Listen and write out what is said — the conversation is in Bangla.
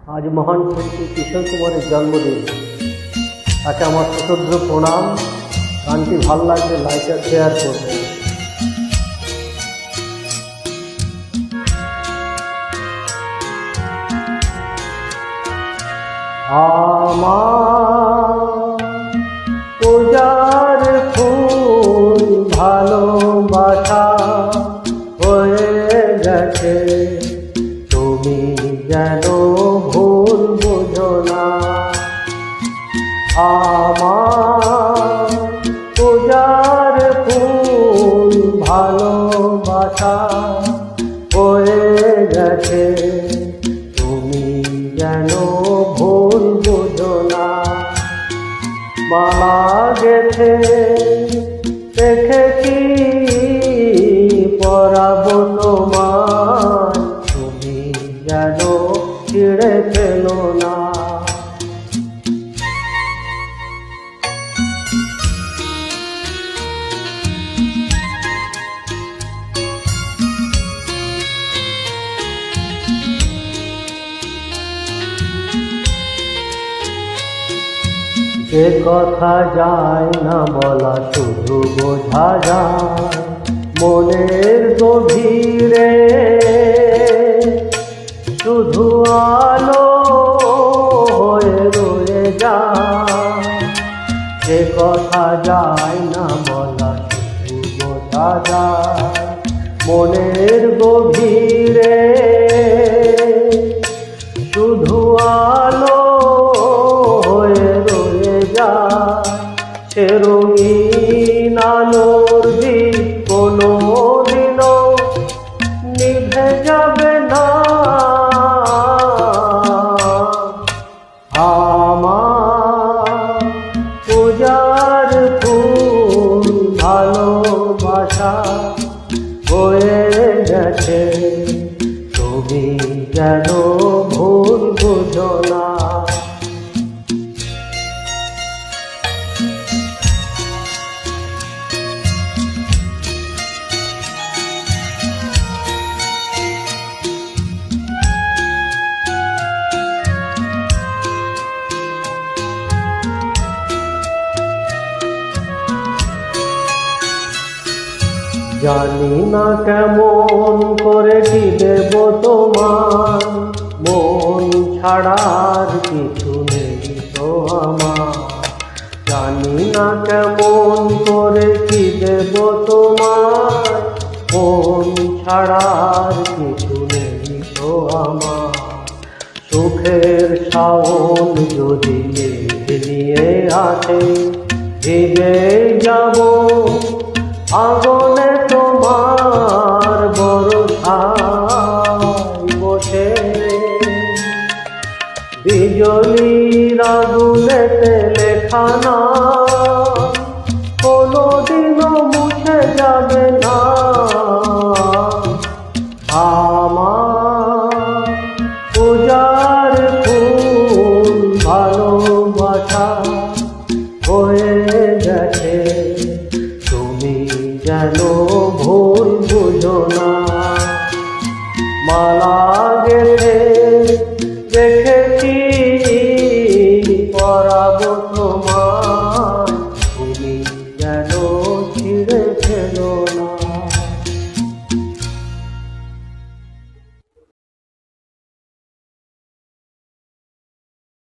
आज महान शिल्पी किशोर कुमारेर जन्मदिन, ताके आमार सश्रद्ध प्रणाम। गानटी भालो लागले लाइक और शेयर करबेन। आमार पूजार फूल भालोबासा हये गेছে, তুমি যেন ভুল বুঝো না। আমার পূজার ফুল ভালোবাসা হয়ে গেছে, তুমি যেন ভুল বুঝো না। মালা গেছে দেখেছি পরাবো তোমার, তুমি যেন ছিঁড়ে ফেলো না। যে কথা যায় না বলা শুধু বোঝা যায় মনের গভীরে, শুধু আলো হয়ে রয়ে যায়। যে কথা যায় না বলা শুধু বোঝা যায় মনের গভীরে, শুধু আলো সে রঙিন আলোর দিক কোনো দিনও নিভে যাবে না। আমার পূজার ফুল ভালোবাসা হয়ে গেছে, তুমি যেন ভুল বুঝো না। জানি না কেমন করে কি দেব তোমার, মন ছাড়ার কিছু নেই তো আমার। জানি না কেমন করে কি দেব তোমার, মন ছাড়ার কিছু নেই তো আমার। সুখের শাওন যদি নিয়ে আসে, ভিজে যাব আগুনে তোমার বরষায় বসে। বিজলির আগুনেতে লেখা নাম কোনোদিনও মুছে যাবে না। আমার পূজার ফুল ভালোবাসা হয়ে গেছে, তুমি যেন ভুল বুঝো না। মালা গেছে দেখে